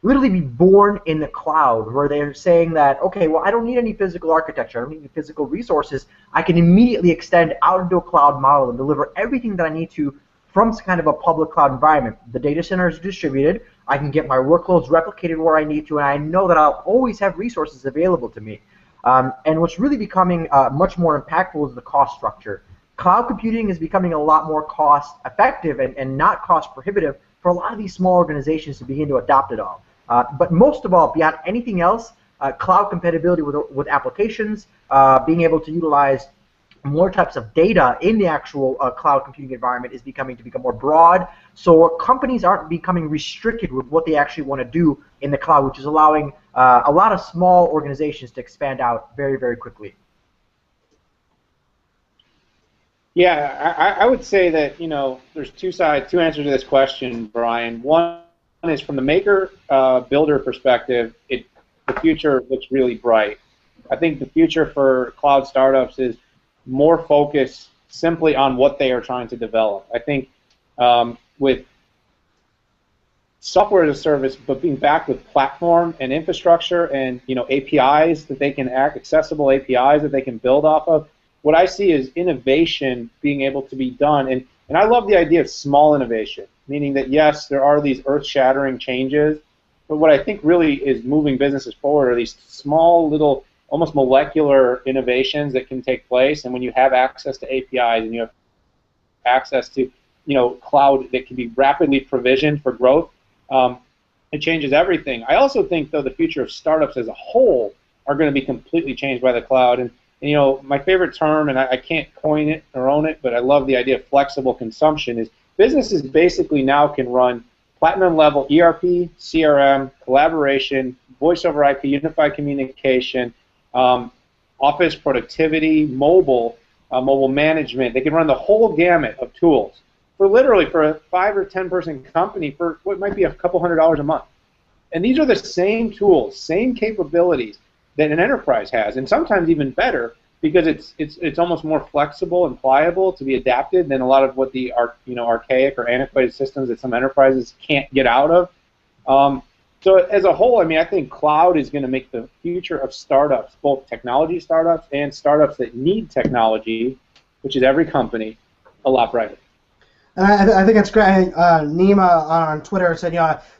literally be born in the cloud, where they're saying that, okay, well, I don't need any physical architecture, I don't need any physical resources. I can immediately extend out into a cloud model and deliver everything that I need to from some kind of a public cloud environment. The data center is distributed. I can get my workloads replicated where I need to, and I know that I'll always have resources available to me. And what's really becoming much more impactful is the cost structure. Cloud computing is becoming a lot more cost effective and not cost prohibitive for a lot of these small organizations to begin to adopt it all. But most of all, beyond anything else, cloud compatibility with applications, being able to utilize more types of data in the actual cloud computing environment is become more broad. So companies aren't becoming restricted with what they actually want to do in the cloud, which is allowing a lot of small organizations to expand out very, very quickly. Yeah, I would say that there's two answers to this question, Brian. One is from the maker builder perspective, the future looks really bright. I think the future for cloud startups is more focus simply on what they are trying to develop. I think with software as a service, but being backed with platform and infrastructure and APIs that they can accessible APIs that they can build off of. What I see is innovation being able to be done, and I love the idea of small innovation, meaning that yes, there are these earth-shattering changes, but what I think really is moving businesses forward are these small little, almost molecular innovations that can take place, and when you have access to APIs and you have access to cloud that can be rapidly provisioned for growth, it changes everything. I also think, though, the future of startups as a whole are going to be completely changed by the cloud. And my favorite term, and I can't coin it or own it, but I love the idea of flexible consumption, is businesses basically now can run platinum-level ERP, CRM, collaboration, voice over IP, unified communication, office productivity, mobile management. They can run the whole gamut of tools for a 5 or 10 person company for what might be a couple $100 a month. And these are the same tools, same capabilities that an enterprise has, and sometimes even better, because it's almost more flexible and pliable to be adapted than a lot of what the archaic or antiquated systems that some enterprises can't get out of. So as a whole, I think cloud is going to make the future of startups, both technology startups and startups that need technology, which is every company, a lot brighter. And I think it's great. Nima on Twitter said,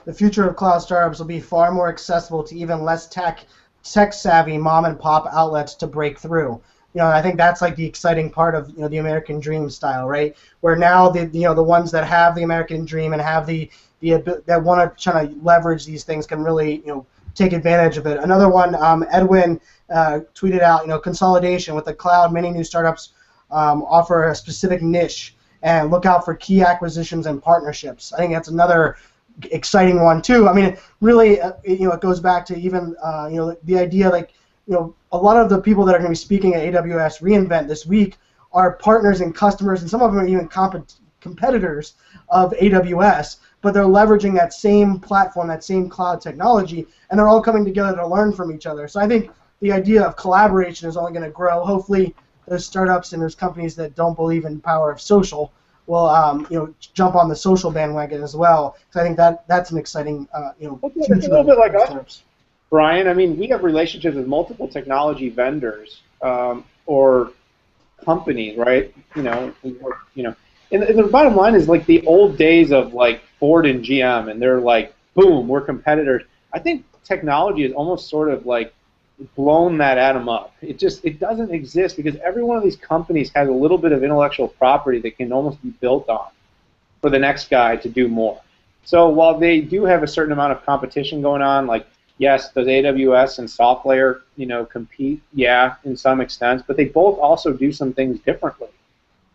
the future of cloud startups will be far more accessible to even less tech-savvy mom-and-pop outlets to break through. I think that's like the exciting part of the American dream style, right? Where now the ones that have the American dream and have that want to try to leverage these things can really take advantage of it. Another one, Edwin tweeted out, consolidation with the cloud. Many new startups offer a specific niche, and look out for key acquisitions and partnerships. I think that's another exciting one too. Really, it goes back to even the idea, like a lot of the people that are going to be speaking at AWS reInvent this week are partners and customers, and some of them are even competitors of AWS, but they're leveraging that same platform, that same cloud technology, and they're all coming together to learn from each other. So I think the idea of collaboration is only going to grow. Hopefully, those startups and those companies that don't believe in the power of social will jump on the social bandwagon as well. So I think that's an exciting future. It's a little bit like us, Brian. We have relationships with multiple technology vendors or companies, right? And the bottom line is like the old days of like Ford and GM, and they're like, boom, we're competitors. I think technology is almost sort of like blown that atom up. It doesn't exist, because every one of these companies has a little bit of intellectual property that can almost be built on for the next guy to do more. So while they do have a certain amount of competition going on, like yes, does AWS and SoftLayer compete? Yeah, in some extent, but they both also do some things differently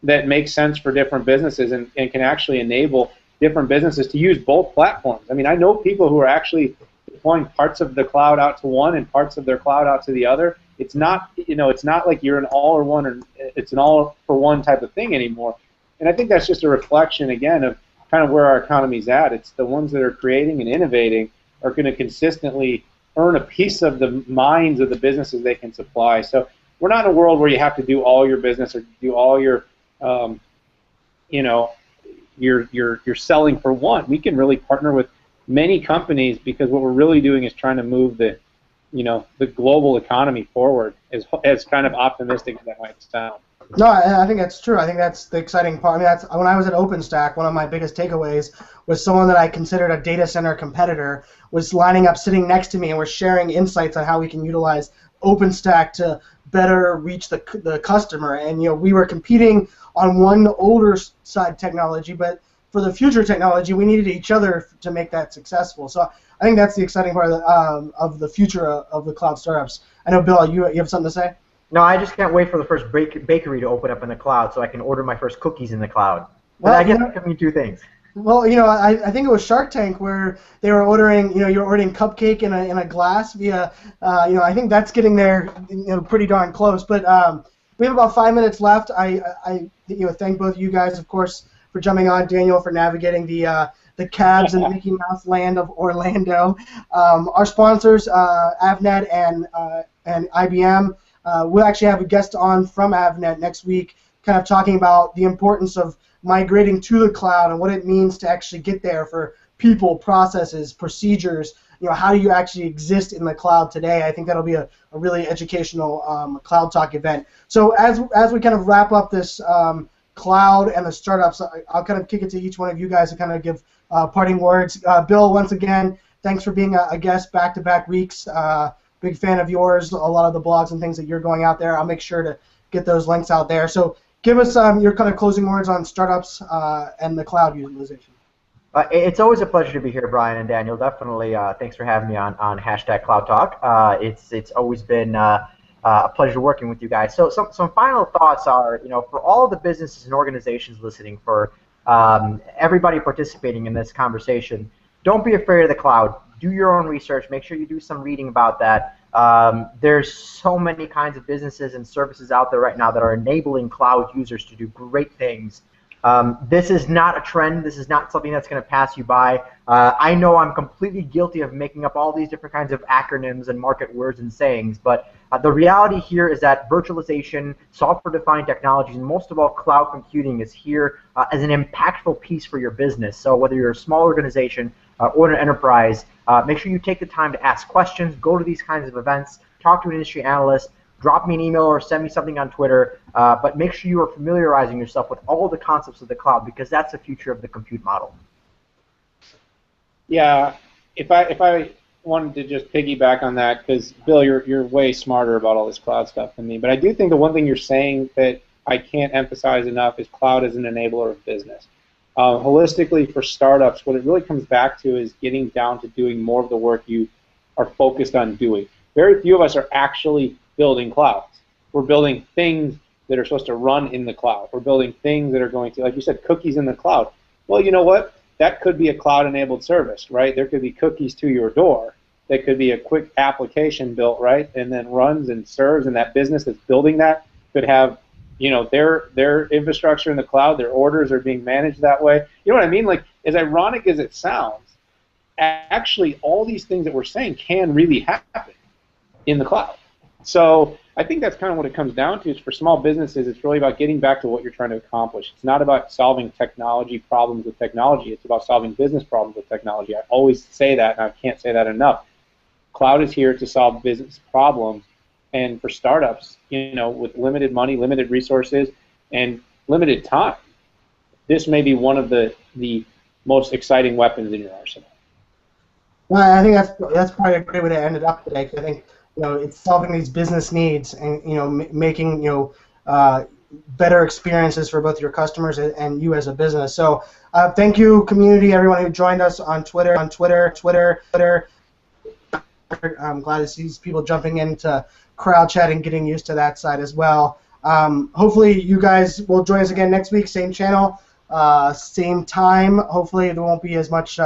that make sense for different businesses and can actually enable different businesses to use both platforms. I know people who are actually deploying parts of the cloud out to one and parts of their cloud out to the other. It's not, it's not like you're an all or one, or it's an all for one type of thing anymore. And I think that's just a reflection, again, of kind of where our economy's at. It's the ones that are creating and innovating are going to consistently earn a piece of the minds of the businesses they can supply. So we're not in a world where you have to do all your business or do all your, you're selling for one. We can really partner with many companies, because what we're really doing is trying to move the global economy forward, as kind of optimistic as that might sound. No, I think that's true. I think that's the exciting part. That's when I was at OpenStack, one of my biggest takeaways was someone that I considered a data center competitor was lining up, sitting next to me, and we're sharing insights on how we can utilize OpenStack to better reach the customer. And we were competing on one older side technology, but for the future technology, we needed each other to make that successful. So I think that's the exciting part of the future of the cloud startups. I know, Bill, you have something to say? No, I just can't wait for the first bakery to open up in the cloud so I can order my first cookies in the cloud. Well, I guess that can mean two things. Well, I think it was Shark Tank where they were ordering, you're ordering cupcake in a glass via, I think that's getting there, pretty darn close. But we have about 5 minutes left. I thank both of you guys, of course, for jumping on, Daniel, for navigating the cabs and Mickey Mouse land of Orlando. Our sponsors, Avnet and IBM. We'll actually have a guest on from Avnet next week kind of talking about the importance of migrating to the cloud and what it means to actually get there for people, processes, procedures. How do you actually exist in the cloud today? I think that'll be a really educational Cloud Talk event. So as we kind of wrap up this cloud and the startups, I'll kind of kick it to each one of you guys to kind of give parting words. Bill, once again, thanks for being a guest back-to-back weeks. Big fan of yours, a lot of the blogs and things that you're going out there. I'll make sure to get those links out there. So give us your kind of closing words on startups and the cloud utilization. It's always a pleasure to be here, Brian and Daniel. Definitely, thanks for having me on #Cloud Talk. It's always been a pleasure working with you guys. So some final thoughts are, for all of the businesses and organizations listening, for everybody participating in this conversation, don't be afraid of the cloud. Do your own research. Make sure you do some reading about that. There's so many kinds of businesses and services out there right now that are enabling cloud users to do great things. This is not a trend. This is not something that's going to pass you by. I know I'm completely guilty of making up all these different kinds of acronyms and market words and sayings, but the reality here is that virtualization, software-defined technologies, and most of all cloud computing is here as an impactful piece for your business. So whether you're a small organization or an enterprise, make sure you take the time to ask questions, go to these kinds of events, talk to an industry analyst, drop me an email or send me something on Twitter, but make sure you are familiarizing yourself with all the concepts of the cloud, because that's the future of the compute model. Yeah, if I wanted to just piggyback on that, because Bill, you're way smarter about all this cloud stuff than me, but I do think the one thing you're saying that I can't emphasize enough is cloud as an enabler of business. Holistically, for startups, what it really comes back to is getting down to doing more of the work you are focused on doing. Very few of us are actually building clouds. We're building things that are supposed to run in the cloud. We're building things that are going to, like you said, cookies in the cloud. Well, you know what? That could be a cloud-enabled service, right? There could be cookies to your door. That could be a quick application built, right, and then runs and serves, and that business that's building that could have, their infrastructure in the cloud, their orders are being managed that way. You know what I mean? Like, as ironic as it sounds, actually all these things that we're saying can really happen in the cloud. So I think that's kind of what it comes down to. Is for small businesses, it's really about getting back to what you're trying to accomplish. It's not about solving technology problems with technology. It's about solving business problems with technology. I always say that, and I can't say that enough. Cloud is here to solve business problems, and for startups, with limited money, limited resources, and limited time, this may be one of the most exciting weapons in your arsenal. Well, I think that's probably a great way to end it up today. 'Cause I think it's solving these business needs and making better experiences for both your customers and you as a business. So thank you, community, everyone who joined us on Twitter. I'm glad to see people jumping into crowd chat and getting used to that side as well. Hopefully you guys will join us again next week, same channel, same time. Hopefully there won't be as much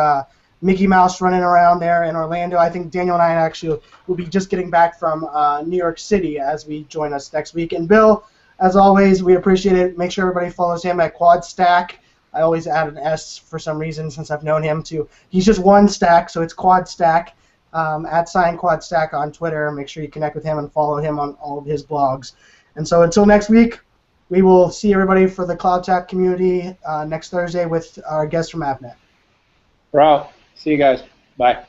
Mickey Mouse running around there in Orlando. I think Daniel and I actually will be just getting back from New York City as we join us next week. And Bill, as always, we appreciate it. Make sure everybody follows him at QuadStack. I always add an S for some reason since I've known him too. He's just one stack, so it's QuadStack. @QuadStack on Twitter. Make sure you connect with him and follow him on all of his blogs. And so until next week, we will see everybody for the Cloud Talk community next Thursday with our guest from Avnet. We're out. See you guys. Bye.